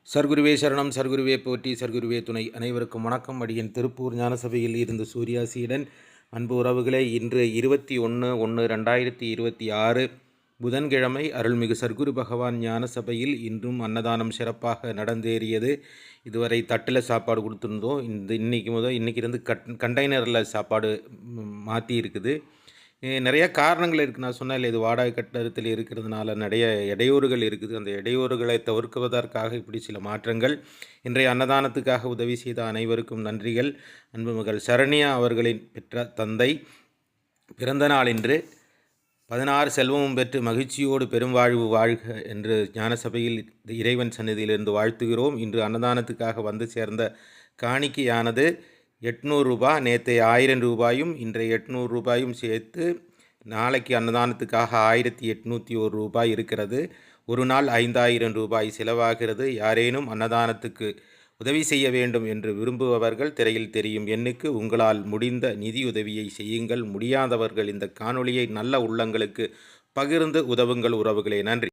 சர்க்குருவே சரணம், சர்க்குருவே போற்றி, சர்க்குருவே துணை. அனைவருக்கும் வணக்கம். அடியன் திருப்பூர் ஞானசபையில் இருந்து சூர்யாசியுடன். அன்பு உறவுகளே, இன்று 21/1/2026 புதன்கிழமை அருள்மிகு சர்க்குரு பகவான் ஞானசபையில் இன்றும் அன்னதானம் சிறப்பாக நடந்தேறியது. இதுவரை தட்டில் சாப்பாடு கொடுத்துருந்தோம். இன்றைக்கி இருந்து கண்டெய்னரில் சாப்பாடு மாற்றி இருக்குது. நிறைய காரணங்கள் இருக்குது. நான் சொன்னேன் இல்லை, இது வாடகை கட்டடத்தில் இருக்கிறதுனால நிறைய இடையூறுகள் இருக்குது. அந்த இடையூறுகளை தவிர்க்குவதற்காக இப்படி சில மாற்றங்கள். இன்றைய அன்னதானத்துக்காக உதவி செய்த அனைவருக்கும் நன்றிகள். அன்புமகள் சரண்யா அவர்களின் பெற்ற தந்தை பிறந்த நாள் இன்று. 16 செல்வமும் பெற்று மகிழ்ச்சியோடு பெரும்வாழ்வு வாழ்க என்று ஞானசபையில் இறைவன் சந்நிதியிலிருந்து வாழ்த்துகிறோம். இன்று அன்னதானத்துக்காக வந்து சேர்ந்த காணிக்கையானது 800 ரூபாய். நேற்று 1000 ரூபாயும் இன்றைய 800 ரூபாயும் சேர்த்து நாளைக்கு அன்னதானத்துக்காக 1801 ரூபாய் இருக்கிறது. ஒரு நாள் 5000 ரூபாய் செலவாகிறது. யாரேனும் அன்னதானத்துக்கு உதவி செய்ய வேண்டும் என்று விரும்புபவர்கள் திரையில் தெரியும் எண்ணுக்கு உங்களால் முடிந்த நிதியுதவியை செய்யுங்கள். முடியாதவர்கள் இந்த காணொளியை நல்ல உள்ளங்களுக்கு பகிர்ந்து உதவுங்கள் உறவுகளே. நன்றி.